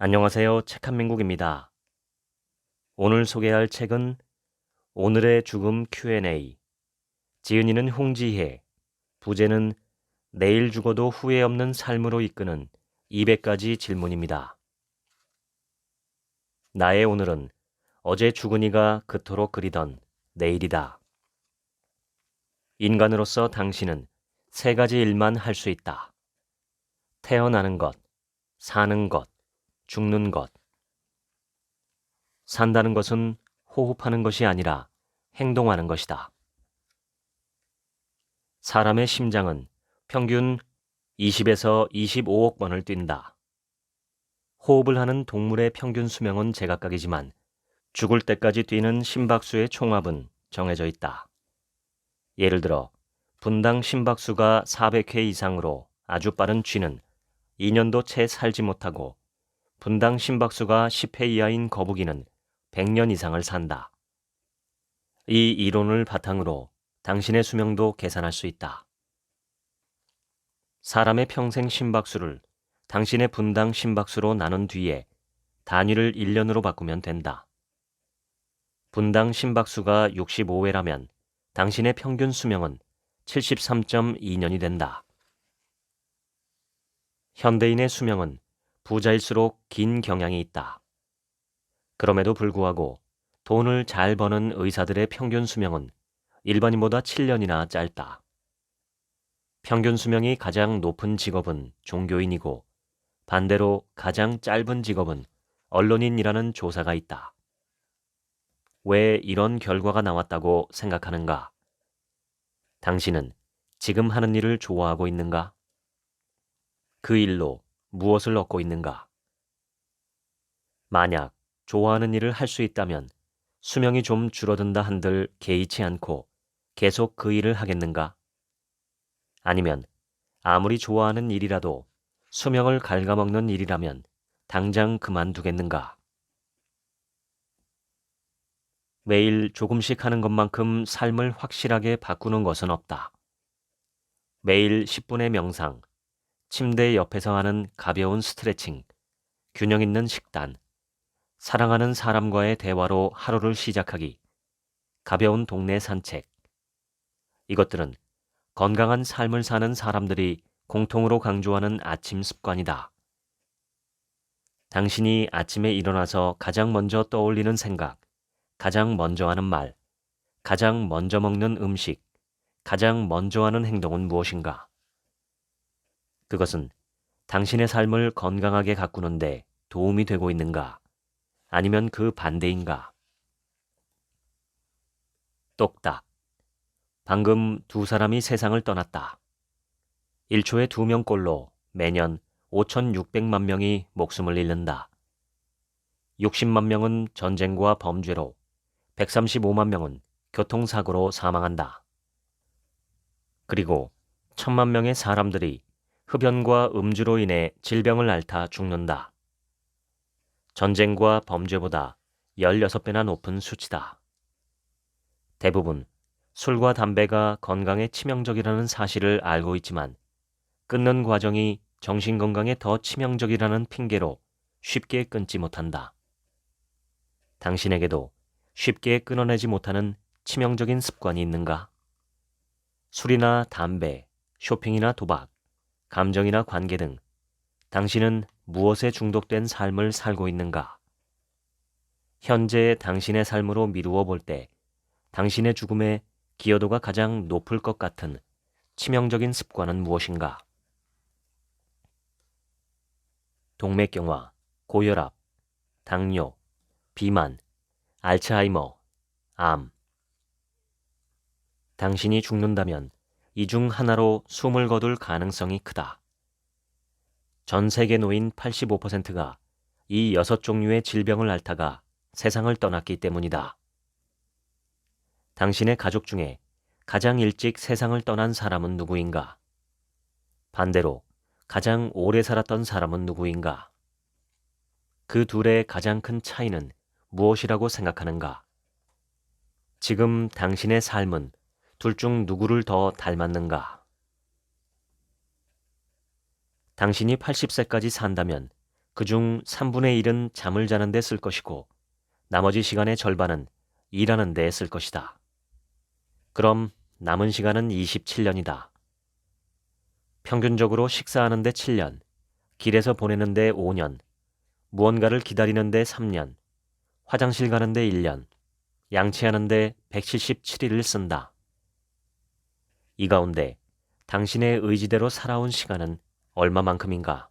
안녕하세요. 책한민국입니다. 오늘 소개할 책은 오늘의 죽음 Q&A. 지은이는 홍지혜, 부제는 내일 죽어도 후회 없는 삶으로 이끄는 200가지 질문입니다. 나의 오늘은 어제 죽은이가 그토록 그리던 내일이다. 인간으로서 당신은 3가지 일만 할 수 있다. 태어나는 것, 사는 것, 죽는 것. 산다는 것은 호흡하는 것이 아니라 행동하는 것이다. 사람의 심장은 평균 20에서 25억 번을 뛴다. 호흡을 하는 동물의 평균 수명은 제각각이지만 죽을 때까지 뛰는 심박수의 총합은 정해져 있다. 예를 들어 분당 심박수가 400회 이상으로 아주 빠른 쥐는 2년도 채 살지 못하고 분당 심박수가 10회 이하인 거북이는 100년 이상을 산다. 이 이론을 바탕으로 당신의 수명도 계산할 수 있다. 사람의 평생 심박수를 당신의 분당 심박수로 나눈 뒤에 단위를 1년으로 바꾸면 된다. 분당 심박수가 65회라면 당신의 평균 수명은 73.2년이 된다. 현대인의 수명은 부자일수록 긴 경향이 있다. 그럼에도 불구하고 돈을 잘 버는 의사들의 평균 수명은 일반인보다 7년이나 짧다. 평균 수명이 가장 높은 직업은 종교인이고 반대로 가장 짧은 직업은 언론인이라는 조사가 있다. 왜 이런 결과가 나왔다고 생각하는가? 당신은 지금 하는 일을 좋아하고 있는가? 그 일로 무엇을 얻고 있는가? 만약 좋아하는 일을 할 수 있다면 수명이 좀 줄어든다 한들 개의치 않고 계속 그 일을 하겠는가? 아니면 아무리 좋아하는 일이라도 수명을 갉아먹는 일이라면 당장 그만두겠는가? 매일 조금씩 하는 것만큼 삶을 확실하게 바꾸는 것은 없다. 매일 10분의 명상, 침대 옆에서 하는 가벼운 스트레칭, 균형 있는 식단, 사랑하는 사람과의 대화로 하루를 시작하기, 가벼운 동네 산책. 이것들은 건강한 삶을 사는 사람들이 공통으로 강조하는 아침 습관이다. 당신이 아침에 일어나서 가장 먼저 떠올리는 생각, 가장 먼저 하는 말, 가장 먼저 먹는 음식, 가장 먼저 하는 행동은 무엇인가? 그것은 당신의 삶을 건강하게 가꾸는데 도움이 되고 있는가? 아니면 그 반대인가? 똑딱. 방금 2사람이 세상을 떠났다. 1초에 2명꼴로 매년 5,600만 명이 목숨을 잃는다. 60만 명은 전쟁과 범죄로, 135만 명은 교통사고로 사망한다. 그리고 1,000만 명의 사람들이 흡연과 음주로 인해 질병을 앓다 죽는다. 전쟁과 범죄보다 16배나 높은 수치다. 대부분 술과 담배가 건강에 치명적이라는 사실을 알고 있지만 끊는 과정이 정신건강에 더 치명적이라는 핑계로 쉽게 끊지 못한다. 당신에게도 쉽게 끊어내지 못하는 치명적인 습관이 있는가? 술이나 담배, 쇼핑이나 도박, 감정이나 관계 등 당신은 무엇에 중독된 삶을 살고 있는가? 현재의 당신의 삶으로 미루어 볼 때 당신의 죽음에 기여도가 가장 높을 것 같은 치명적인 습관은 무엇인가? 동맥경화, 고혈압, 당뇨, 비만, 알츠하이머, 암. 당신이 죽는다면 이 중 하나로 숨을 거둘 가능성이 크다. 전 세계 노인 85%가 이 6종류의 질병을 앓다가 세상을 떠났기 때문이다. 당신의 가족 중에 가장 일찍 세상을 떠난 사람은 누구인가? 반대로 가장 오래 살았던 사람은 누구인가? 그 둘의 가장 큰 차이는 무엇이라고 생각하는가? 지금 당신의 삶은 둘 중 누구를 더 닮았는가? 당신이 80세까지 산다면 그중 3분의 1은 잠을 자는 데 쓸 것이고 나머지 시간의 절반은 일하는 데 쓸 것이다. 그럼 남은 시간은 27년이다. 평균적으로 식사하는 데 7년, 길에서 보내는 데 5년, 무언가를 기다리는 데 3년, 화장실 가는 데 1년, 양치하는 데 177일을 쓴다. 이 가운데 당신의 의지대로 살아온 시간은 얼마만큼인가?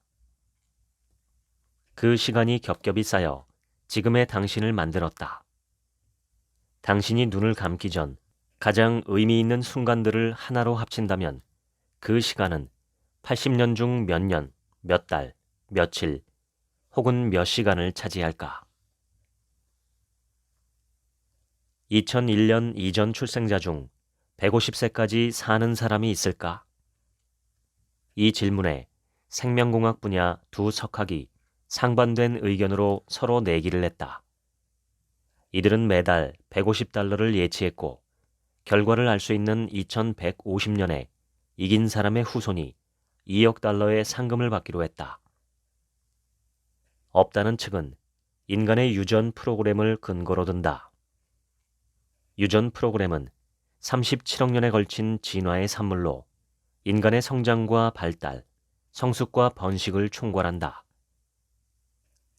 그 시간이 겹겹이 쌓여 지금의 당신을 만들었다. 당신이 눈을 감기 전 가장 의미 있는 순간들을 하나로 합친다면 그 시간은 80년 중 몇 년, 몇 달, 며칠, 혹은 몇 시간을 차지할까? 2001년 이전 출생자 중 150세까지 사는 사람이 있을까? 이 질문에 생명공학 분야 두 석학이 상반된 의견으로 서로 내기를 했다. 이들은 매달 150달러를 예치했고 결과를 알 수 있는 2150년에 이긴 사람의 후손이 2억 달러의 상금을 받기로 했다. 없다는 측은 인간의 유전 프로그램을 근거로 든다. 유전 프로그램은 37억 년에 걸친 진화의 산물로 인간의 성장과 발달, 성숙과 번식을 총괄한다.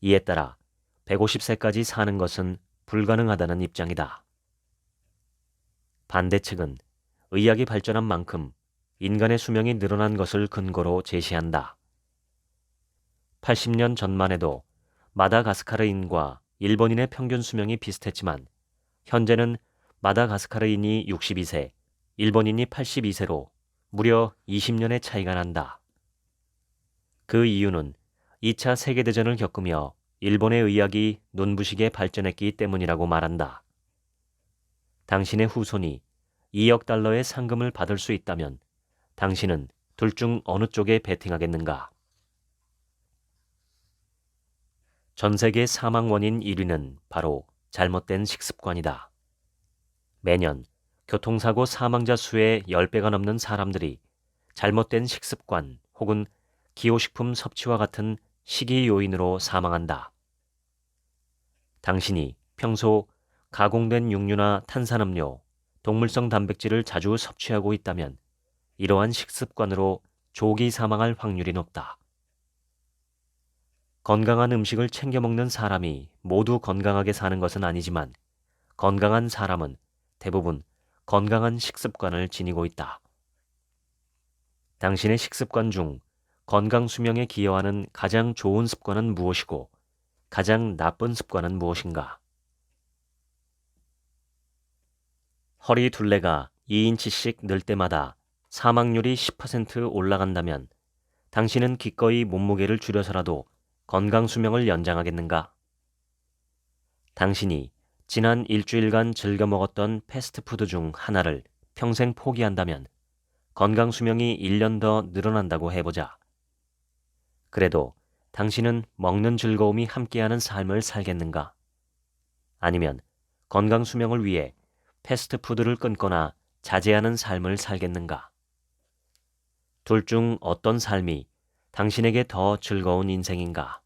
이에 따라 150세까지 사는 것은 불가능하다는 입장이다. 반대 측은 의학이 발전한 만큼 인간의 수명이 늘어난 것을 근거로 제시한다. 80년 전만 해도 마다가스카르인과 일본인의 평균 수명이 비슷했지만 현재는 마다가스카르인이 62세, 일본인이 82세로 무려 20년의 차이가 난다. 그 이유는 2차 세계대전을 겪으며 일본의 의학이 눈부시게 발전했기 때문이라고 말한다. 당신의 후손이 2억 달러의 상금을 받을 수 있다면 당신은 둘 중 어느 쪽에 베팅하겠는가? 전 세계 사망 원인 1위는 바로 잘못된 식습관이다. 매년 교통사고 사망자 수의 10배가 넘는 사람들이 잘못된 식습관 혹은 기호식품 섭취와 같은 식이 요인으로 사망한다. 당신이 평소 가공된 육류나 탄산음료, 동물성 단백질을 자주 섭취하고 있다면 이러한 식습관으로 조기 사망할 확률이 높다. 건강한 음식을 챙겨 먹는 사람이 모두 건강하게 사는 것은 아니지만 건강한 사람은 대부분 건강한 식습관을 지니고 있다. 당신의 식습관 중 건강 수명에 기여하는 가장 좋은 습관은 무엇이고 가장 나쁜 습관은 무엇인가? 허리 둘레가 2인치씩 늘 때마다 사망률이 10% 올라간다면 당신은 기꺼이 몸무게를 줄여서라도 건강 수명을 연장하겠는가? 당신이 지난 일주일간 즐겨 먹었던 패스트푸드 중 하나를 평생 포기한다면 건강 수명이 1년 더 늘어난다고 해보자. 그래도 당신은 먹는 즐거움이 함께하는 삶을 살겠는가? 아니면 건강 수명을 위해 패스트푸드를 끊거나 자제하는 삶을 살겠는가? 둘 중 어떤 삶이 당신에게 더 즐거운 인생인가?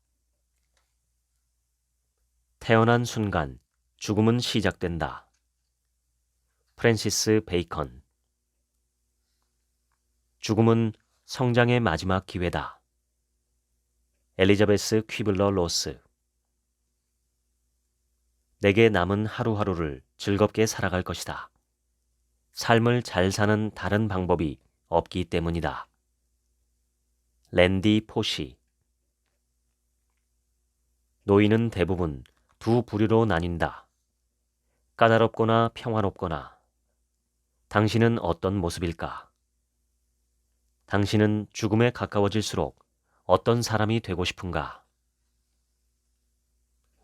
태어난 순간 죽음은 시작된다. 프랜시스 베이컨. 죽음은 성장의 마지막 기회다. 엘리자베스 퀴블러 로스. 내게 남은 하루하루를 즐겁게 살아갈 것이다. 삶을 잘 사는 다른 방법이 없기 때문이다. 랜디 포시. 노인은 대부분 두 부류로 나뉜다. 까다롭거나 평화롭거나. 당신은 어떤 모습일까? 당신은 죽음에 가까워질수록 어떤 사람이 되고 싶은가?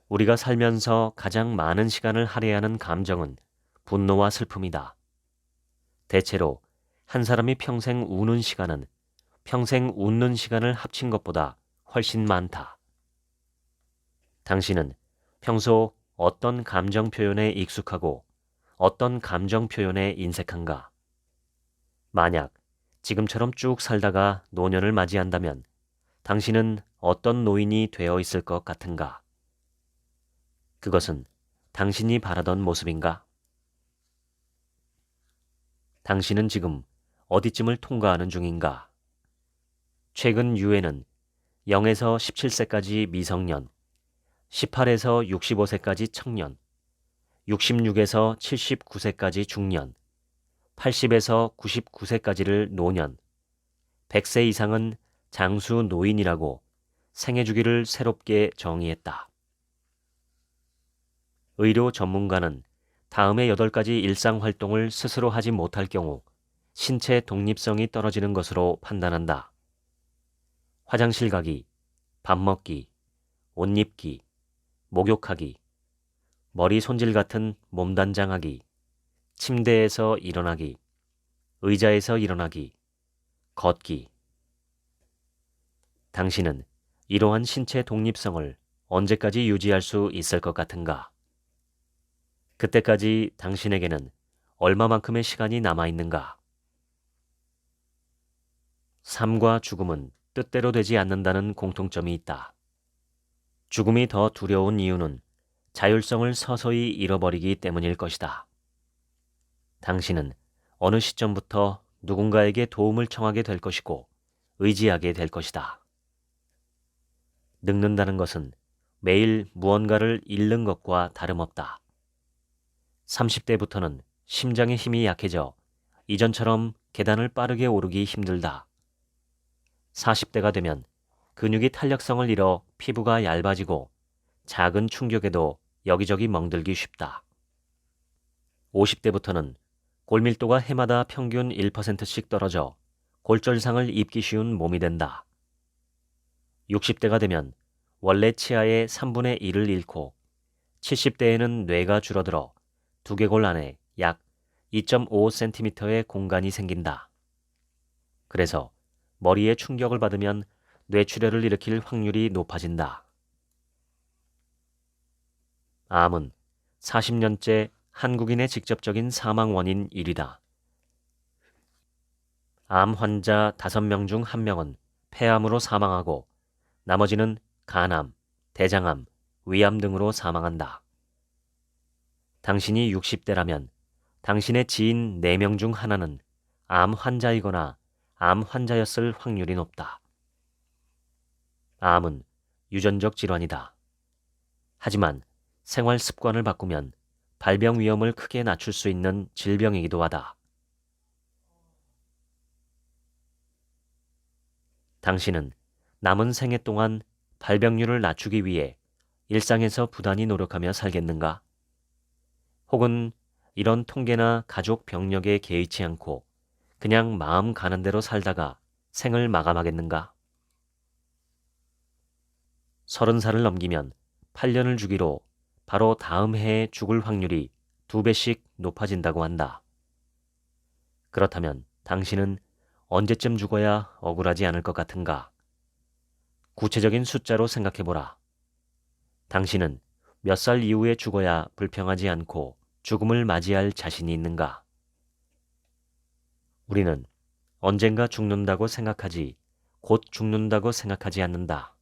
우리가 살면서 가장 많은 시간을 할애하는 감정은 분노와 슬픔이다. 대체로 한 사람이 평생 우는 시간은 평생 웃는 시간을 합친 것보다 훨씬 많다. 당신은 평소 어떤 감정 표현에 익숙하고 어떤 감정 표현에 인색한가? 만약 지금처럼 쭉 살다가 노년을 맞이한다면 당신은 어떤 노인이 되어 있을 것 같은가? 그것은 당신이 바라던 모습인가? 당신은 지금 어디쯤을 통과하는 중인가? 최근 유엔은 0에서 17세까지 미성년, 18에서 65세까지 청년, 66에서 79세까지 중년, 80에서 99세까지를 노년, 100세 이상은 장수 노인이라고 생애 주기를 새롭게 정의했다. 의료 전문가는 다음의 8가지 일상 활동을 스스로 하지 못할 경우 신체 독립성이 떨어지는 것으로 판단한다. 화장실 가기, 밥 먹기, 옷 입기, 목욕하기, 머리 손질 같은 몸단장하기, 침대에서 일어나기, 의자에서 일어나기, 걷기. 당신은 이러한 신체 독립성을 언제까지 유지할 수 있을 것 같은가? 그때까지 당신에게는 얼마만큼의 시간이 남아있는가? 삶과 죽음은 뜻대로 되지 않는다는 공통점이 있다. 죽음이 더 두려운 이유는 자율성을 서서히 잃어버리기 때문일 것이다. 당신은 어느 시점부터 누군가에게 도움을 청하게 될 것이고 의지하게 될 것이다. 늙는다는 것은 매일 무언가를 잃는 것과 다름없다. 30대부터는 심장의 힘이 약해져 이전처럼 계단을 빠르게 오르기 힘들다. 40대가 되면 근육이 탄력성을 잃어 피부가 얇아지고 작은 충격에도 여기저기 멍들기 쉽다. 50대부터는 골밀도가 해마다 평균 1%씩 떨어져 골절상을 입기 쉬운 몸이 된다. 60대가 되면 원래 치아의 3분의 1을 잃고 70대에는 뇌가 줄어들어 두개골 안에 약 2.5cm의 공간이 생긴다. 그래서 머리에 충격을 받으면 뇌출혈을 일으킬 확률이 높아진다. 암은 40년째 한국인의 직접적인 사망 원인 1위다. 암 환자 5명 중 1명은 폐암으로 사망하고 나머지는 간암, 대장암, 위암 등으로 사망한다. 당신이 60대라면 당신의 지인 4명 중 하나는 암 환자이거나 암 환자였을 확률이 높다. 암은 유전적 질환이다. 하지만 생활 습관을 바꾸면 발병 위험을 크게 낮출 수 있는 질병이기도 하다. 당신은 남은 생애 동안 발병률을 낮추기 위해 일상에서 부단히 노력하며 살겠는가? 혹은 이런 통계나 가족 병력에 개의치 않고 그냥 마음 가는 대로 살다가 생을 마감하겠는가? 30살을 넘기면 8년을 주기로 바로 다음 해에 죽을 확률이 2배씩 높아진다고 한다. 그렇다면 당신은 언제쯤 죽어야 억울하지 않을 것 같은가? 구체적인 숫자로 생각해보라. 당신은 몇 살 이후에 죽어야 불평하지 않고 죽음을 맞이할 자신이 있는가? 우리는 언젠가 죽는다고 생각하지 곧 죽는다고 생각하지 않는다.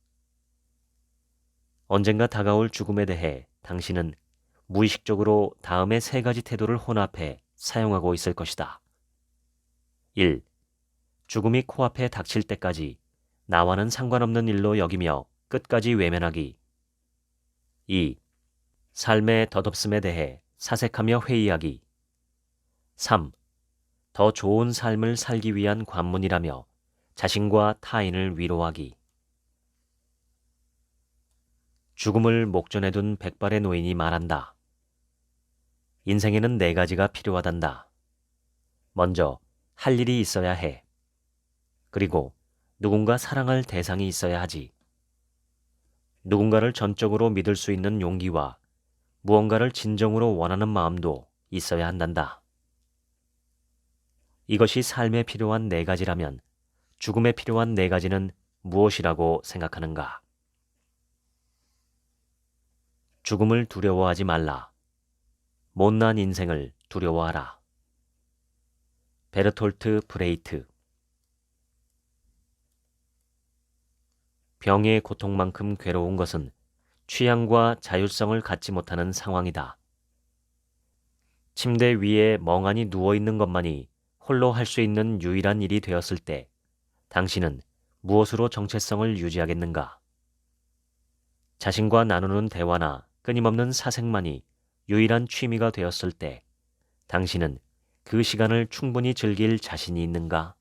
언젠가 다가올 죽음에 대해 당신은 무의식적으로 다음의 3가지 태도를 혼합해 사용하고 있을 것이다. 1. 죽음이 코앞에 닥칠 때까지 나와는 상관없는 일로 여기며 끝까지 외면하기. 2. 삶의 덧없음에 대해 사색하며 회의하기. 3. 더 좋은 삶을 살기 위한 관문이라며 자신과 타인을 위로하기. 죽음을 목전에 둔 백발의 노인이 말한다. 인생에는 4가지가 필요하단다. 먼저 할 일이 있어야 해. 그리고 누군가 사랑할 대상이 있어야 하지. 누군가를 전적으로 믿을 수 있는 용기와 무언가를 진정으로 원하는 마음도 있어야 한단다. 이것이 삶에 필요한 4가지라면 죽음에 필요한 4가지는 무엇이라고 생각하는가? 죽음을 두려워하지 말라. 못난 인생을 두려워하라. 베르톨트 브레이트. 병의 고통만큼 괴로운 것은 취향과 자율성을 갖지 못하는 상황이다. 침대 위에 멍하니 누워있는 것만이 홀로 할 수 있는 유일한 일이 되었을 때 당신은 무엇으로 정체성을 유지하겠는가? 자신과 나누는 대화나 끊임없는 사색만이 유일한 취미가 되었을 때 당신은 그 시간을 충분히 즐길 자신이 있는가?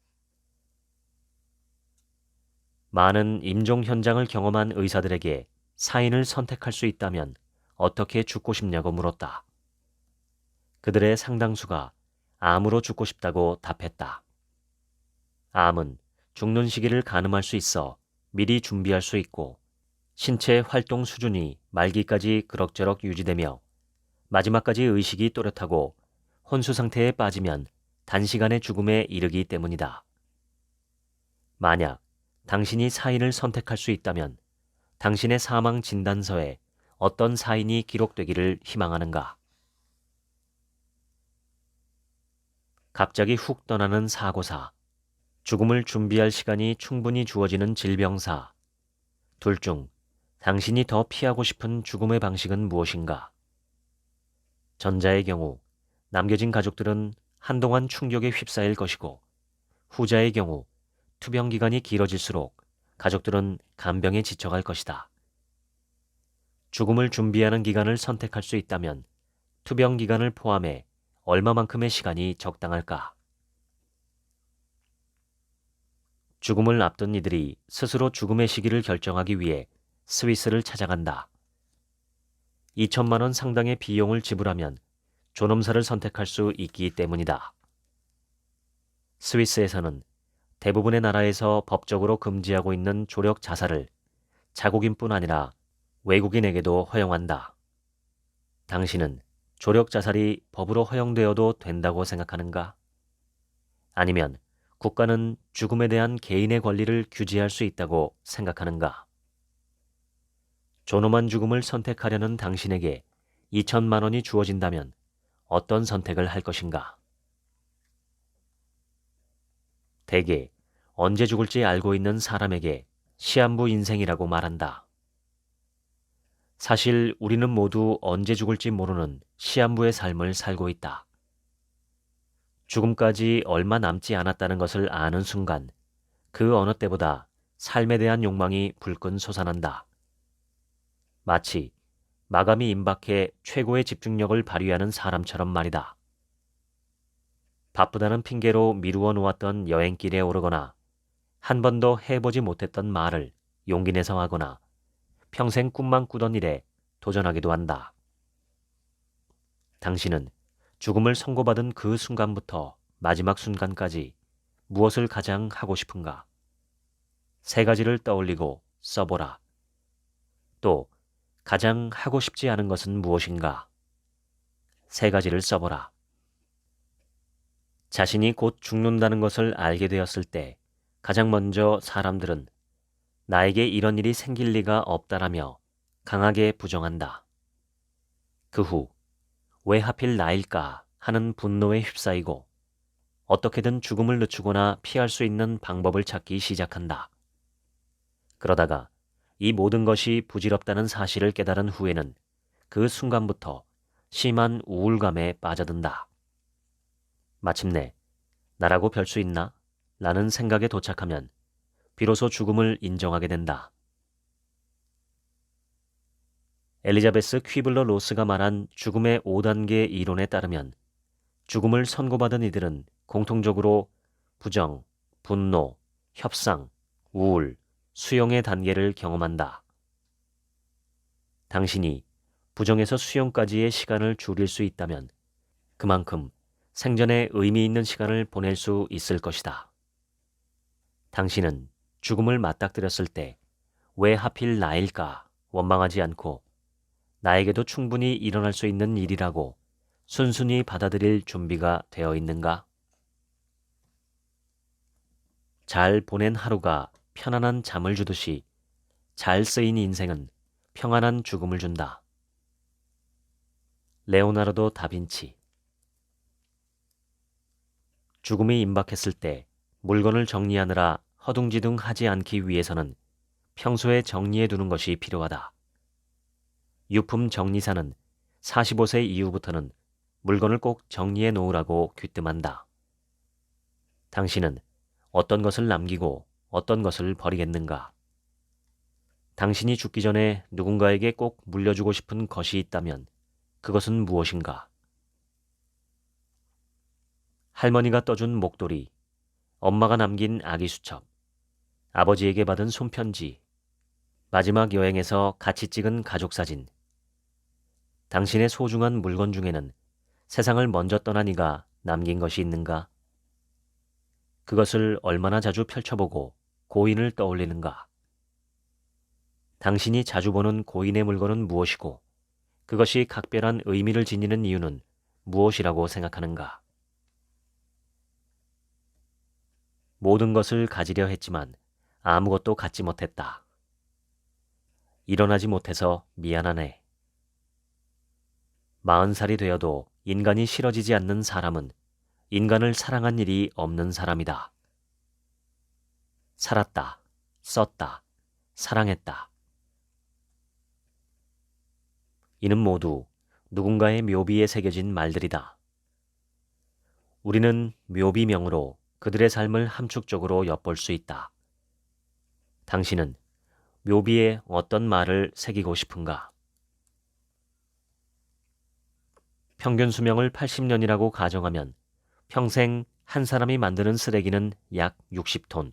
많은 임종 현장을 경험한 의사들에게 사인을 선택할 수 있다면 어떻게 죽고 싶냐고 물었다. 그들의 상당수가 암으로 죽고 싶다고 답했다. 암은 죽는 시기를 가늠할 수 있어 미리 준비할 수 있고 신체 활동 수준이 말기까지 그럭저럭 유지되며 마지막까지 의식이 또렷하고 혼수 상태에 빠지면 단시간의 죽음에 이르기 때문이다. 만약 당신이 사인을 선택할 수 있다면 당신의 사망 진단서에 어떤 사인이 기록되기를 희망하는가? 갑자기 훅 떠나는 사고사, 죽음을 준비할 시간이 충분히 주어지는 질병사, 둘 중 당신이 더 피하고 싶은 죽음의 방식은 무엇인가? 전자의 경우 남겨진 가족들은 한동안 충격에 휩싸일 것이고 후자의 경우 투병 기간이 길어질수록 가족들은 간병에 지쳐갈 것이다. 죽음을 준비하는 기간을 선택할 수 있다면 투병 기간을 포함해 얼마만큼의 시간이 적당할까? 죽음을 앞둔 이들이 스스로 죽음의 시기를 결정하기 위해 스위스를 찾아간다. 2천만 원 상당의 비용을 지불하면 존엄사를 선택할 수 있기 때문이다. 스위스에서는 대부분의 나라에서 법적으로 금지하고 있는 조력 자살을 자국인뿐 아니라 외국인에게도 허용한다. 당신은 조력 자살이 법으로 허용되어도 된다고 생각하는가? 아니면 국가는 죽음에 대한 개인의 권리를 규제할 수 있다고 생각하는가? 존엄한 죽음을 선택하려는 당신에게 2천만 원이 주어진다면 어떤 선택을 할 것인가? 대개 언제 죽을지 알고 있는 사람에게 시한부 인생이라고 말한다. 사실 우리는 모두 언제 죽을지 모르는 시한부의 삶을 살고 있다. 죽음까지 얼마 남지 않았다는 것을 아는 순간 그 어느 때보다 삶에 대한 욕망이 불끈 솟아난다. 마치 마감이 임박해 최고의 집중력을 발휘하는 사람처럼 말이다. 바쁘다는 핑계로 미루어 놓았던 여행길에 오르거나 한 번도 해보지 못했던 말을 용기 내서 하거나 평생 꿈만 꾸던 일에 도전하기도 한다. 당신은 죽음을 선고받은 그 순간부터 마지막 순간까지 무엇을 가장 하고 싶은가? 세 가지를 떠올리고 써보라. 또 가장 하고 싶지 않은 것은 무엇인가? 세 가지를 써보라. 자신이 곧 죽는다는 것을 알게 되었을 때 가장 먼저 사람들은 나에게 이런 일이 생길 리가 없다라며 강하게 부정한다. 그 후 왜 하필 나일까 하는 분노에 휩싸이고 어떻게든 죽음을 늦추거나 피할 수 있는 방법을 찾기 시작한다. 그러다가 이 모든 것이 부질없다는 사실을 깨달은 후에는 그 순간부터 심한 우울감에 빠져든다. 마침내 나라고 별 수 있나? 라는 생각에 도착하면 비로소 죽음을 인정하게 된다. 엘리자베스 퀴블러 로스가 말한 죽음의 5단계 이론에 따르면 죽음을 선고받은 이들은 공통적으로 부정, 분노, 협상, 우울, 수용의 단계를 경험한다. 당신이 부정에서 수용까지의 시간을 줄일 수 있다면 그만큼 생전에 의미 있는 시간을 보낼 수 있을 것이다. 당신은 죽음을 맞닥뜨렸을 때 왜 하필 나일까 원망하지 않고 나에게도 충분히 일어날 수 있는 일이라고 순순히 받아들일 준비가 되어 있는가? 잘 보낸 하루가 편안한 잠을 주듯이 잘 쓰인 인생은 평안한 죽음을 준다. 레오나르도 다빈치. 죽음이 임박했을 때 물건을 정리하느라 허둥지둥 하지 않기 위해서는 평소에 정리해 두는 것이 필요하다. 유품 정리사는 45세 이후부터는 물건을 꼭 정리해 놓으라고 귀뜸한다. 당신은 어떤 것을 남기고 어떤 것을 버리겠는가? 당신이 죽기 전에 누군가에게 꼭 물려주고 싶은 것이 있다면 그것은 무엇인가? 할머니가 떠준 목도리, 엄마가 남긴 아기 수첩, 아버지에게 받은 손편지, 마지막 여행에서 같이 찍은 가족사진. 당신의 소중한 물건 중에는 세상을 먼저 떠난 이가 남긴 것이 있는가? 그것을 얼마나 자주 펼쳐보고 고인을 떠올리는가? 당신이 자주 보는 고인의 물건은 무엇이고 그것이 각별한 의미를 지니는 이유는 무엇이라고 생각하는가? 모든 것을 가지려 했지만 아무것도 갖지 못했다. 일어나지 못해서 미안하네. 40살이 되어도 인간이 싫어지지 않는 사람은 인간을 사랑한 일이 없는 사람이다. 살았다, 썼다, 사랑했다. 이는 모두 누군가의 묘비에 새겨진 말들이다. 우리는 묘비명으로 그들의 삶을 함축적으로 엿볼 수 있다. 당신은 묘비에 어떤 말을 새기고 싶은가? 평균 수명을 80년이라고 가정하면 평생 한 사람이 만드는 쓰레기는 약 60톤.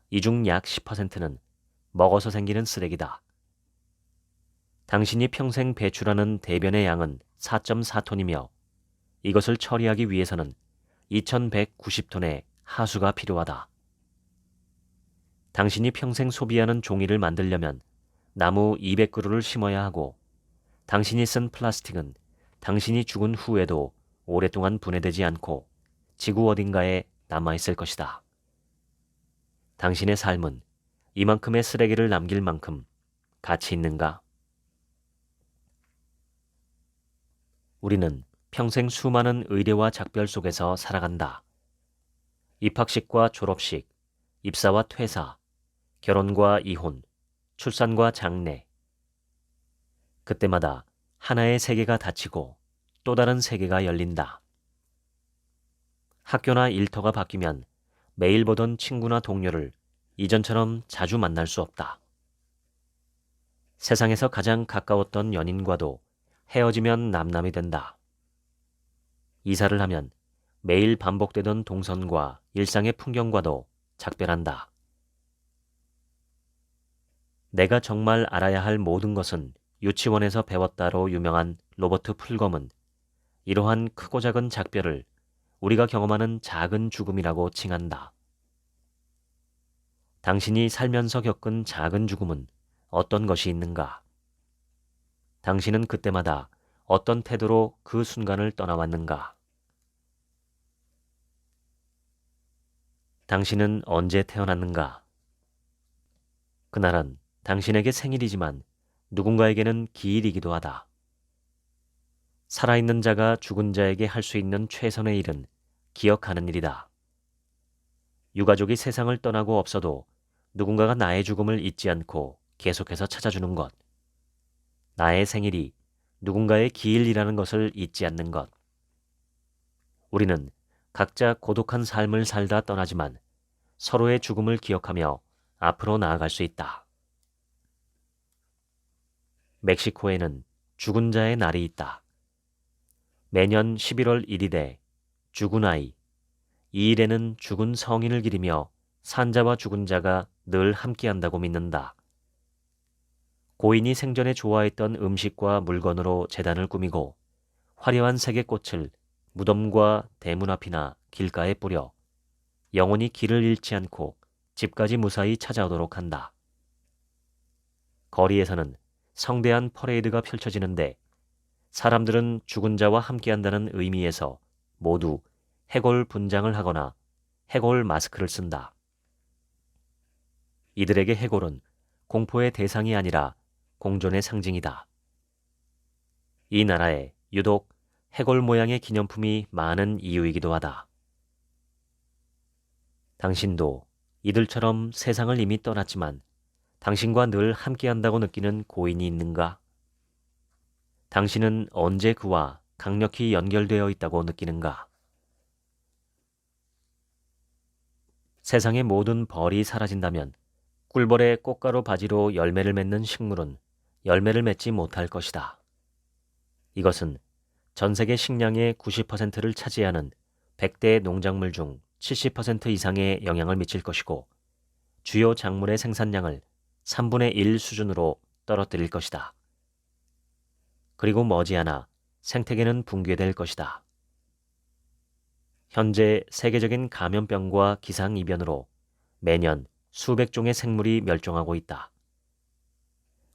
이 중 약 10%는 먹어서 생기는 쓰레기다. 당신이 평생 배출하는 대변의 양은 4.4톤이며 이것을 처리하기 위해서는 2190톤의 하수가 필요하다. 당신이 평생 소비하는 종이를 만들려면 나무 200그루를 심어야 하고 당신이 쓴 플라스틱은 당신이 죽은 후에도 오랫동안 분해되지 않고 지구 어딘가에 남아있을 것이다. 당신의 삶은 이만큼의 쓰레기를 남길 만큼 가치 있는가? 우리는 평생 수많은 의례와 작별 속에서 살아간다. 입학식과 졸업식, 입사와 퇴사, 결혼과 이혼, 출산과 장례. 그때마다 하나의 세계가 닫히고 또 다른 세계가 열린다. 학교나 일터가 바뀌면 매일 보던 친구나 동료를 이전처럼 자주 만날 수 없다. 세상에서 가장 가까웠던 연인과도 헤어지면 남남이 된다. 이사를 하면 매일 반복되던 동선과 일상의 풍경과도 작별한다. 내가 정말 알아야 할 모든 것은 유치원에서 배웠다로 유명한 로버트 풀검은 이러한 크고 작은 작별을 우리가 경험하는 작은 죽음이라고 칭한다. 당신이 살면서 겪은 작은 죽음은 어떤 것이 있는가? 당신은 그때마다 어떤 태도로 그 순간을 떠나왔는가? 당신은 언제 태어났는가? 그날은 당신에게 생일이지만 누군가에게는 기일이기도 하다. 살아있는 자가 죽은 자에게 할 수 있는 최선의 일은 기억하는 일이다. 유가족이 세상을 떠나고 없어도 누군가가 나의 죽음을 잊지 않고 계속해서 찾아주는 것. 나의 생일이 누군가의 기일이라는 것을 잊지 않는 것. 우리는 각자 고독한 삶을 살다 떠나지만 서로의 죽음을 기억하며 앞으로 나아갈 수 있다. 멕시코에는 죽은 자의 날이 있다. 매년 11월 1일에 죽은 아이, 이 일에는 죽은 성인을 기리며 산자와 죽은 자가 늘 함께한다고 믿는다. 고인이 생전에 좋아했던 음식과 물건으로 제단을 꾸미고 화려한 색의 꽃을 무덤과 대문 앞이나 길가에 뿌려 영원히 길을 잃지 않고 집까지 무사히 찾아오도록 한다. 거리에서는 성대한 퍼레이드가 펼쳐지는데 사람들은 죽은 자와 함께한다는 의미에서 모두 해골 분장을 하거나 해골 마스크를 쓴다. 이들에게 해골은 공포의 대상이 아니라 공존의 상징이다. 이 나라에 유독 해골 모양의 기념품이 많은 이유이기도 하다. 당신도 이들처럼 세상을 이미 떠났지만 당신과 늘 함께한다고 느끼는 고인이 있는가? 당신은 언제 그와 강력히 연결되어 있다고 느끼는가? 세상의 모든 벌이 사라진다면 꿀벌의 꽃가루 바지로 열매를 맺는 식물은 열매를 맺지 못할 것이다. 이것은 전 세계 식량의 90%를 차지하는 100대 농작물 중 70% 이상의 영향을 미칠 것이고 주요 작물의 생산량을 3분의 1 수준으로 떨어뜨릴 것이다. 그리고 머지않아 생태계는 붕괴될 것이다. 현재 세계적인 감염병과 기상이변으로 매년 수백 종의 생물이 멸종하고 있다.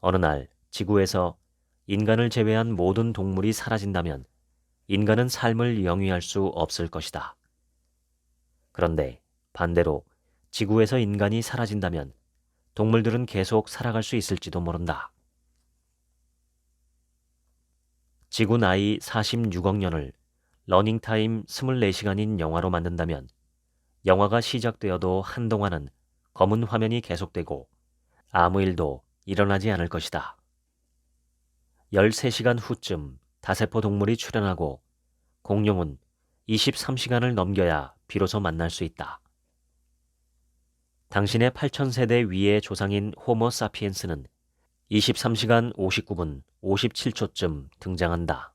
어느 날 지구에서 인간을 제외한 모든 동물이 사라진다면 인간은 삶을 영위할 수 없을 것이다. 그런데 반대로 지구에서 인간이 사라진다면 동물들은 계속 살아갈 수 있을지도 모른다. 지구 나이 46억 년을 러닝타임 24시간인 영화로 만든다면 영화가 시작되어도 한동안은 검은 화면이 계속되고 아무 일도 일어나지 않을 것이다. 13시간 후쯤 다세포 동물이 출현하고 공룡은 23시간을 넘겨야 비로소 만날 수 있다. 당신의 8000세대 위의 조상인 호모 사피엔스는 23시간 59분 57초쯤 등장한다.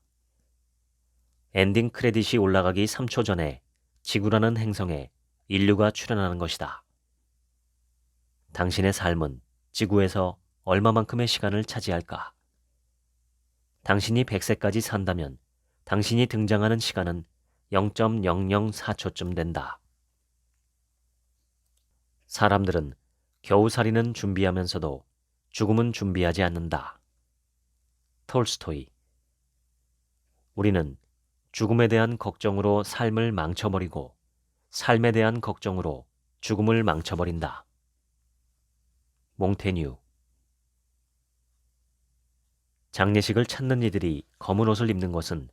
엔딩 크레딧이 올라가기 3초 전에 지구라는 행성에 인류가 출현하는 것이다. 당신의 삶은 지구에서 얼마만큼의 시간을 차지할까? 당신이 100세까지 산다면 당신이 등장하는 시간은 0.004초쯤 된다. 사람들은 겨우살이는 준비하면서도 죽음은 준비하지 않는다. 톨스토이. 우리는 죽음에 대한 걱정으로 삶을 망쳐버리고 삶에 대한 걱정으로 죽음을 망쳐버린다. 몽테뉴. 장례식을 찾는 이들이 검은 옷을 입는 것은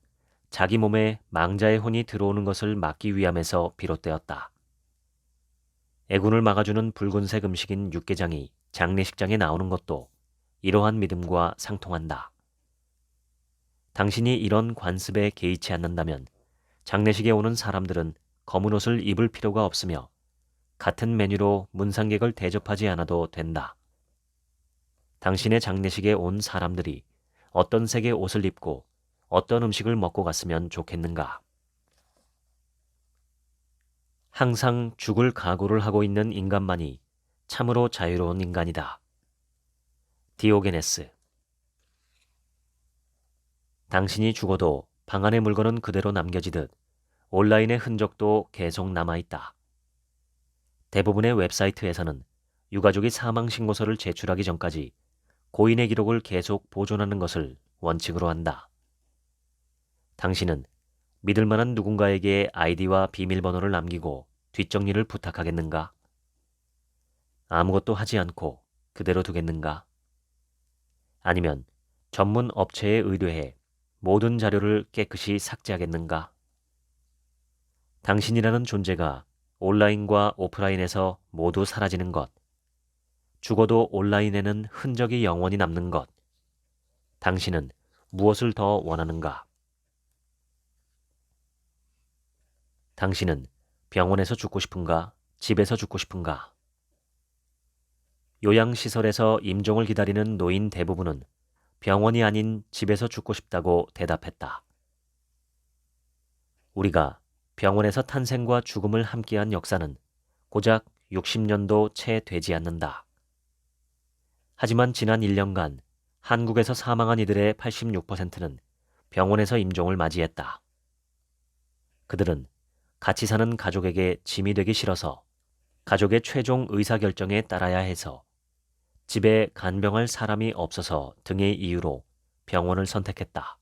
자기 몸에 망자의 혼이 들어오는 것을 막기 위함에서 비롯되었다. 애군을 막아주는 붉은색 음식인 육개장이 장례식장에 나오는 것도 이러한 믿음과 상통한다. 당신이 이런 관습에 개의치 않는다면 장례식에 오는 사람들은 검은 옷을 입을 필요가 없으며 같은 메뉴로 문상객을 대접하지 않아도 된다. 당신의 장례식에 온 사람들이 어떤 색의 옷을 입고 어떤 음식을 먹고 갔으면 좋겠는가? 항상 죽을 각오를 하고 있는 인간만이 참으로 자유로운 인간이다. 디오게네스. 당신이 죽어도 방 안의 물건은 그대로 남겨지듯 온라인의 흔적도 계속 남아있다. 대부분의 웹사이트에서는 유가족이 사망신고서를 제출하기 전까지 고인의 기록을 계속 보존하는 것을 원칙으로 한다. 당신은 믿을 만한 누군가에게 아이디와 비밀번호를 남기고 뒷정리를 부탁하겠는가? 아무것도 하지 않고 그대로 두겠는가? 아니면 전문 업체에 의뢰해 모든 자료를 깨끗이 삭제하겠는가? 당신이라는 존재가 온라인과 오프라인에서 모두 사라지는 것, 죽어도 온라인에는 흔적이 영원히 남는 것, 당신은 무엇을 더 원하는가? 당신은 병원에서 죽고 싶은가? 집에서 죽고 싶은가? 요양시설에서 임종을 기다리는 노인 대부분은 병원이 아닌 집에서 죽고 싶다고 대답했다. 우리가 병원에서 탄생과 죽음을 함께한 역사는 고작 60년도 채 되지 않는다. 하지만 지난 1년간 한국에서 사망한 이들의 86%는 병원에서 임종을 맞이했다. 그들은 같이 사는 가족에게 짐이 되기 싫어서 가족의 최종 의사결정에 따라야 해서 집에 간병할 사람이 없어서 등의 이유로 병원을 선택했다.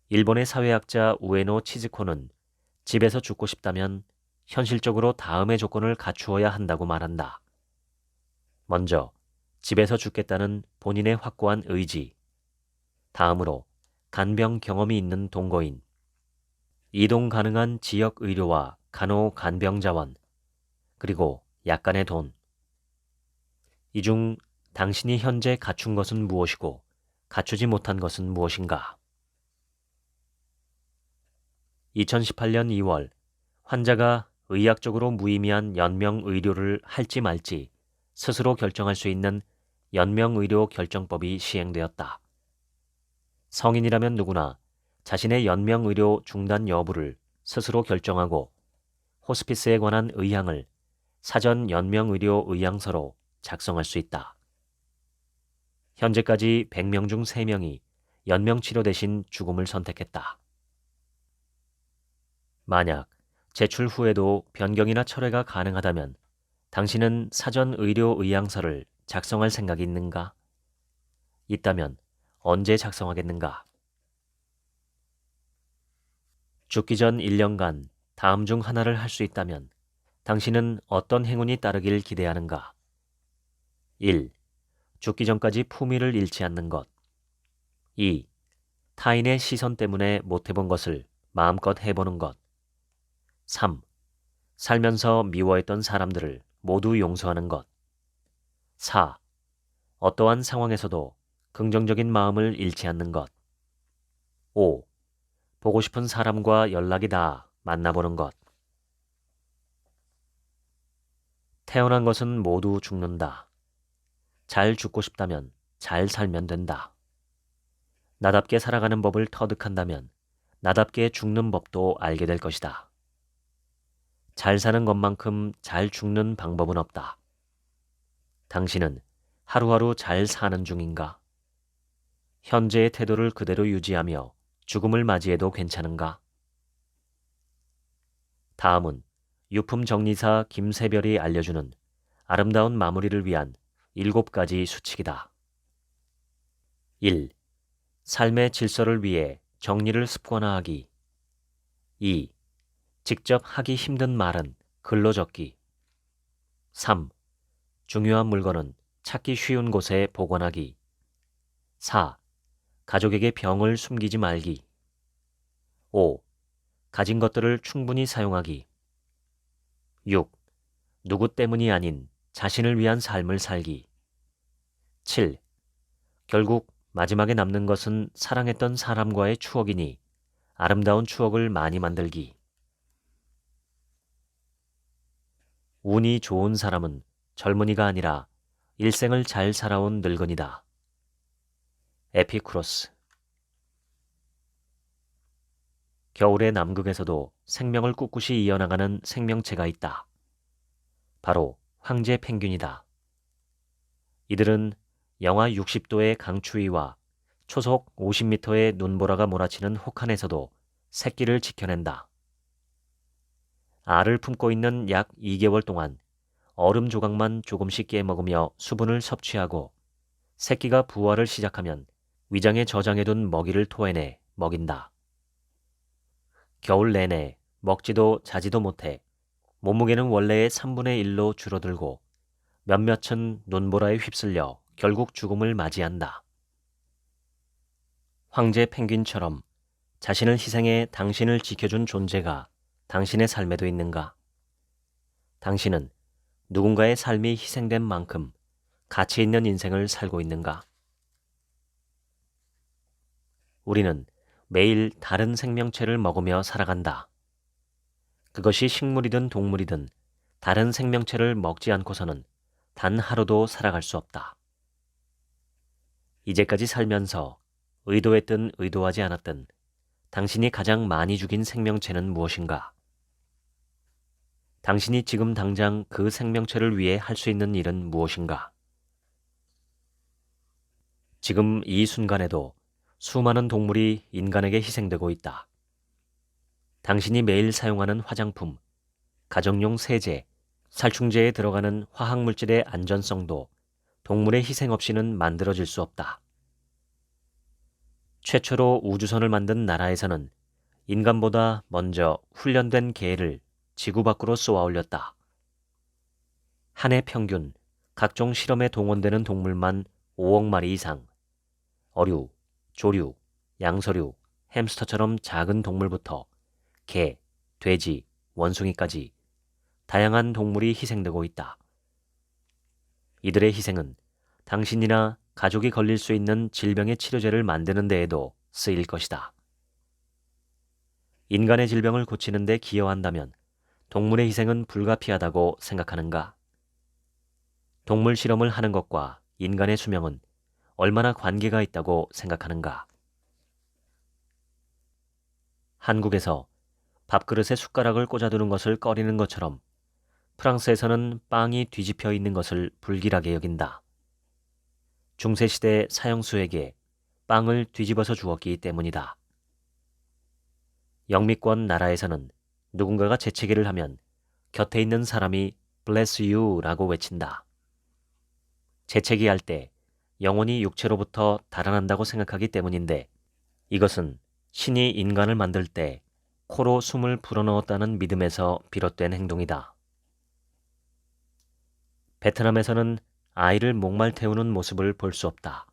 일본의 사회학자 우에노 치즈코는 집에서 죽고 싶다면 현실적으로 다음의 조건을 갖추어야 한다고 말한다. 먼저 집에서 죽겠다는 본인의 확고한 의지, 다음으로 간병 경험이 있는 동거인, 이동 가능한 지역 의료와 간호 간병 자원, 그리고 약간의 돈. 이 중 당신이 현재 갖춘 것은 무엇이고 갖추지 못한 것은 무엇인가? 2018년 2월 환자가 의학적으로 무의미한 연명의료를 할지 말지 스스로 결정할 수 있는 연명의료 결정법이 시행되었다. 성인이라면 누구나 자신의 연명의료 중단 여부를 스스로 결정하고 호스피스에 관한 의향을 사전 연명의료 의향서로 작성할 수 있다. 현재까지 100명 중 3명이 연명치료 대신 죽음을 선택했다. 만약 제출 후에도 변경이나 철회가 가능하다면 당신은 사전 의료 의향서를 작성할 생각이 있는가? 있다면 언제 작성하겠는가? 죽기 전 1년간 다음 중 하나를 할 수 있다면 당신은 어떤 행운이 따르길 기대하는가? 1. 죽기 전까지 품위를 잃지 않는 것. 2. 타인의 시선 때문에 못해본 것을 마음껏 해보는 것. 3. 살면서 미워했던 사람들을 모두 용서하는 것. 4. 어떠한 상황에서도 긍정적인 마음을 잃지 않는 것. 5. 보고 싶은 사람과 연락이 닿아 만나보는 것. 태어난 것은 모두 죽는다. 잘 죽고 싶다면 잘 살면 된다. 나답게 살아가는 법을 터득한다면 나답게 죽는 법도 알게 될 것이다. 잘 사는 것만큼 잘 죽는 방법은 없다. 당신은 하루하루 잘 사는 중인가? 현재의 태도를 그대로 유지하며 죽음을 맞이해도 괜찮은가? 다음은 유품정리사 김세별이 알려주는 아름다운 마무리를 위한 7가지 수칙이다. 1. 삶의 질서를 위해 정리를 습관화하기. 2. 직접 하기 힘든 말은 글로 적기. 3. 중요한 물건은 찾기 쉬운 곳에 보관하기. 4. 가족에게 병을 숨기지 말기. 5. 가진 것들을 충분히 사용하기. 6. 누구 때문이 아닌 자신을 위한 삶을 살기. 7. 결국 마지막에 남는 것은 사랑했던 사람과의 추억이니 아름다운 추억을 많이 만들기. 운이 좋은 사람은 젊은이가 아니라 일생을 잘 살아온 늙은이다. 에피쿠로스. 겨울의 남극에서도 생명을 꿋꿋이 이어나가는 생명체가 있다. 바로 황제 펭귄이다. 이들은 영하 60도의 강추위와 초속 50m의 눈보라가 몰아치는 혹한에서도 새끼를 지켜낸다. 알을 품고 있는 약 2개월 동안 얼음 조각만 조금씩 깨먹으며 수분을 섭취하고 새끼가 부화를 시작하면 위장에 저장해둔 먹이를 토해내 먹인다. 겨울 내내 먹지도 자지도 못해 몸무게는 원래의 3분의 1로 줄어들고 몇몇은 눈보라에 휩쓸려 결국 죽음을 맞이한다. 황제 펭귄처럼 자신을 희생해 당신을 지켜준 존재가 당신의 삶에도 있는가? 당신은 누군가의 삶이 희생된 만큼 가치 있는 인생을 살고 있는가? 우리는 매일 다른 생명체를 먹으며 살아간다. 그것이 식물이든 동물이든 다른 생명체를 먹지 않고서는 단 하루도 살아갈 수 없다. 이제까지 살면서 의도했든 의도하지 않았든 당신이 가장 많이 죽인 생명체는 무엇인가? 당신이 지금 당장 그 생명체를 위해 할 수 있는 일은 무엇인가? 지금 이 순간에도 수많은 동물이 인간에게 희생되고 있다. 당신이 매일 사용하는 화장품, 가정용 세제, 살충제에 들어가는 화학물질의 안전성도 동물의 희생 없이는 만들어질 수 없다. 최초로 우주선을 만든 나라에서는 인간보다 먼저 훈련된 개를 지구 밖으로 쏘아 올렸다. 한 해 평균 각종 실험에 동원되는 동물만 5억 마리 이상, 어류, 조류, 양서류, 햄스터처럼 작은 동물부터 개, 돼지, 원숭이까지 다양한 동물이 희생되고 있다. 이들의 희생은 당신이나 가족이 걸릴 수 있는 질병의 치료제를 만드는 데에도 쓰일 것이다. 인간의 질병을 고치는 데 기여한다면 동물의 희생은 불가피하다고 생각하는가? 동물 실험을 하는 것과 인간의 수명은 얼마나 관계가 있다고 생각하는가? 한국에서 밥그릇에 숟가락을 꽂아두는 것을 꺼리는 것처럼 프랑스에서는 빵이 뒤집혀 있는 것을 불길하게 여긴다. 중세시대 사형수에게 빵을 뒤집어서 주었기 때문이다. 영미권 나라에서는 누군가가 재채기를 하면 곁에 있는 사람이 bless you라고 외친다. 재채기할 때 영혼이 육체로부터 달아난다고 생각하기 때문인데 이것은 신이 인간을 만들 때 코로 숨을 불어넣었다는 믿음에서 비롯된 행동이다. 베트남에서는 아이를 목말 태우는 모습을 볼 수 없다.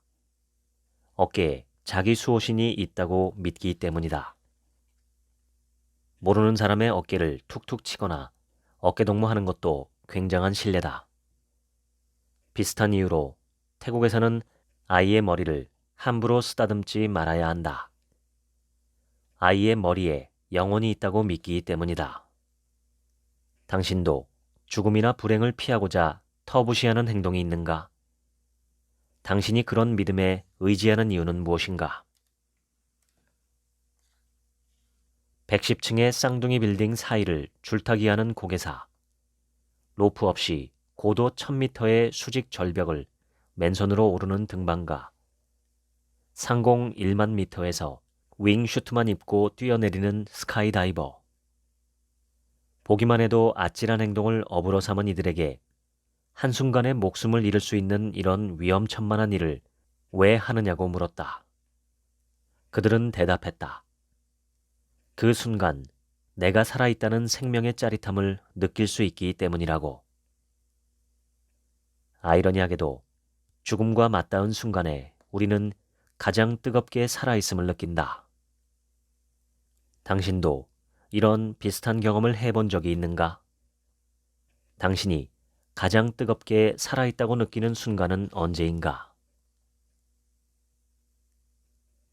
어깨에 자기 수호신이 있다고 믿기 때문이다. 모르는 사람의 어깨를 툭툭 치거나 어깨동무하는 것도 굉장한 신뢰다. 비슷한 이유로 태국에서는 아이의 머리를 함부로 쓰다듬지 말아야 한다. 아이의 머리에 영혼이 있다고 믿기 때문이다. 당신도 죽음이나 불행을 피하고자 터부시하는 행동이 있는가? 당신이 그런 믿음에 의지하는 이유는 무엇인가? 110층의 쌍둥이 빌딩 사이를 줄타기하는 고개사. 로프 없이 고도 1000m의 수직 절벽을 맨손으로 오르는 등반가. 상공 1만 미터에서 윙슈트만 입고 뛰어내리는 스카이다이버. 보기만 해도 아찔한 행동을 업으로 삼은 이들에게 한순간에 목숨을 잃을 수 있는 이런 위험천만한 일을 왜 하느냐고 물었다. 그들은 대답했다. 그 순간 내가 살아있다는 생명의 짜릿함을 느낄 수 있기 때문이라고. 아이러니하게도 죽음과 맞닿은 순간에 우리는 가장 뜨겁게 살아있음을 느낀다. 당신도 이런 비슷한 경험을 해본 적이 있는가? 당신이 가장 뜨겁게 살아있다고 느끼는 순간은 언제인가?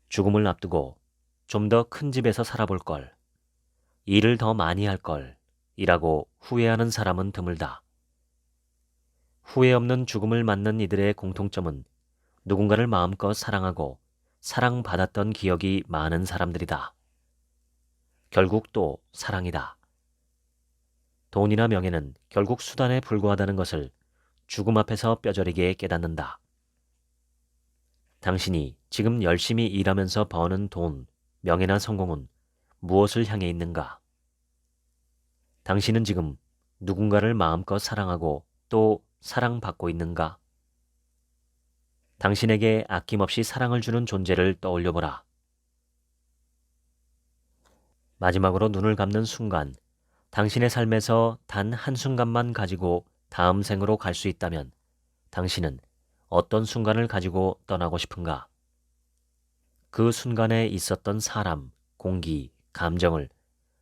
죽음을 앞두고 좀 더 큰 집에서 살아볼 걸, 일을 더 많이 할 걸, 이라고 후회하는 사람은 드물다. 후회 없는 죽음을 맞는 이들의 공통점은 누군가를 마음껏 사랑하고 사랑받았던 기억이 많은 사람들이다. 결국 또 사랑이다. 돈이나 명예는 결국 수단에 불과하다는 것을 죽음 앞에서 뼈저리게 깨닫는다. 당신이 지금 열심히 일하면서 버는 돈, 명예나 성공은 무엇을 향해 있는가? 당신은 지금 누군가를 마음껏 사랑하고 또 사랑받고 있는가? 당신에게 아낌없이 사랑을 주는 존재를 떠올려보라. 마지막으로 눈을 감는 순간, 당신의 삶에서 단 한순간만 가지고 다음 생으로 갈 수 있다면 당신은 어떤 순간을 가지고 떠나고 싶은가? 그 순간에 있었던 사람, 공기, 감정을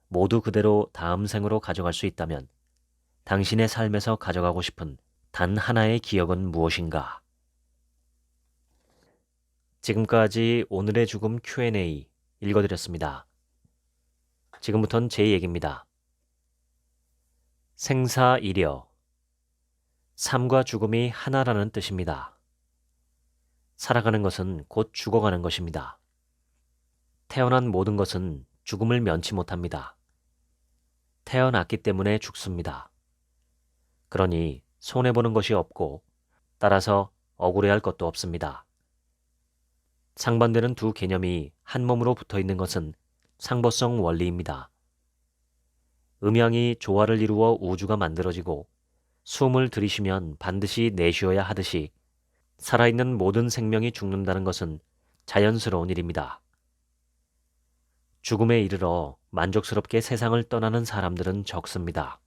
모두 그대로 다음 생으로 가져갈 수 있다면 당신의 삶에서 가져가고 싶은 단 하나의 기억은 무엇인가? 지금까지 오늘의 죽음 Q&A 읽어드렸습니다. 지금부턴 제 얘기입니다. 생사이려. 삶과 죽음이 하나라는 뜻입니다. 살아가는 것은 곧 죽어가는 것입니다. 태어난 모든 것은 죽음을 면치 못합니다. 태어났기 때문에 죽습니다. 그러니 손해보는 것이 없고 따라서 억울해할 것도 없습니다. 상반되는 두 개념이 한 몸으로 붙어 있는 것은 상보성 원리입니다. 음양이 조화를 이루어 우주가 만들어지고 숨을 들이쉬면 반드시 내쉬어야 하듯이 살아있는 모든 생명이 죽는다는 것은 자연스러운 일입니다. 죽음에 이르러 만족스럽게 세상을 떠나는 사람들은 적습니다.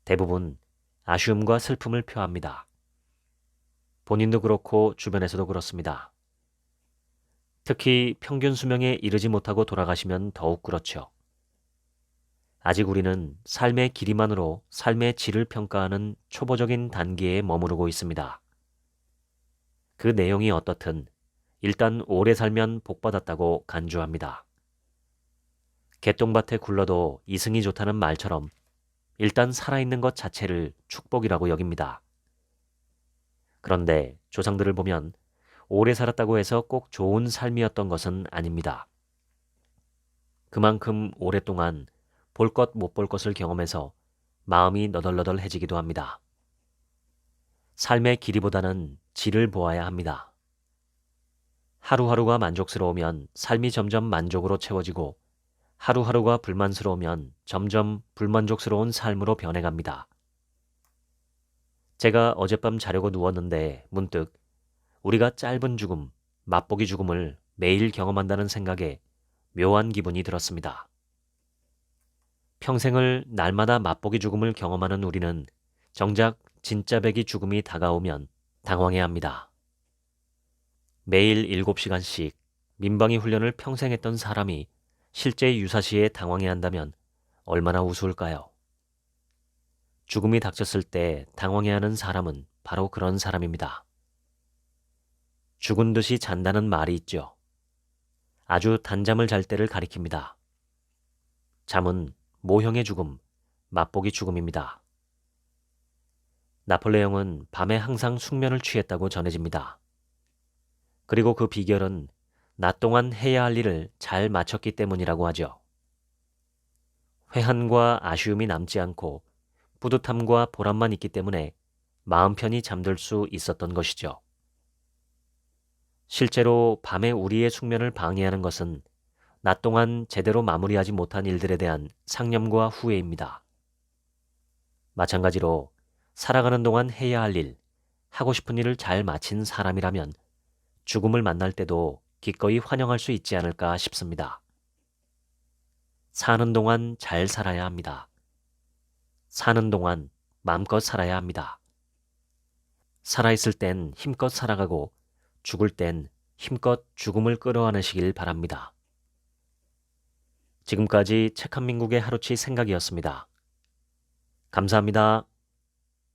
대부분 아쉬움과 슬픔을 표합니다. 본인도 그렇고 주변에서도 그렇습니다. 특히 평균 수명에 이르지 못하고 돌아가시면 더욱 그렇죠. 아직 우리는 삶의 길이만으로 삶의 질을 평가하는 초보적인 단계에 머무르고 있습니다. 그 내용이 어떻든 일단 오래 살면 복받았다고 간주합니다. 개똥밭에 굴러도 이승이 좋다는 말처럼 일단 살아있는 것 자체를 축복이라고 여깁니다. 그런데 조상들을 보면 오래 살았다고 해서 꼭 좋은 삶이었던 것은 아닙니다. 그만큼 오랫동안 볼 것 못 볼 것을 경험해서 마음이 너덜너덜해지기도 합니다. 삶의 길이보다는 질을 보아야 합니다. 하루하루가 만족스러우면 삶이 점점 만족으로 채워지고 하루하루가 불만스러우면 점점 불만족스러운 삶으로 변해갑니다. 제가 어젯밤 자려고 누웠는데 문득 우리가 짧은 죽음, 맛보기 죽음을 매일 경험한다는 생각에 묘한 기분이 들었습니다. 평생을 날마다 맛보기 죽음을 경험하는 우리는 정작 진짜 배기 죽음이 다가오면 당황해야 합니다. 매일 7시간씩 민방위 훈련을 평생 했던 사람이 실제 유사시에 당황해야 한다면 얼마나 우스울까요? 죽음이 닥쳤을 때 당황해야 하는 사람은 바로 그런 사람입니다. 죽은 듯이 잔다는 말이 있죠. 아주 단잠을 잘 때를 가리킵니다. 잠은 모형의 죽음, 맛보기 죽음입니다. 나폴레옹은 밤에 항상 숙면을 취했다고 전해집니다. 그리고 그 비결은 낮 동안 해야 할 일을 잘 마쳤기 때문이라고 하죠. 회한과 아쉬움이 남지 않고 뿌듯함과 보람만 있기 때문에 마음 편히 잠들 수 있었던 것이죠. 실제로 밤에 우리의 숙면을 방해하는 것은 낮 동안 제대로 마무리하지 못한 일들에 대한 상념과 후회입니다. 마찬가지로 살아가는 동안 해야 할 일, 하고 싶은 일을 잘 마친 사람이라면 죽음을 만날 때도 기꺼이 환영할 수 있지 않을까 싶습니다. 사는 동안 잘 살아야 합니다. 사는 동안 마음껏 살아야 합니다. 살아있을 땐 힘껏 살아가고 죽을 땐 힘껏 죽음을 끌어안으시길 바랍니다. 지금까지 책 한 민국의 하루치 생각이었습니다. 감사합니다.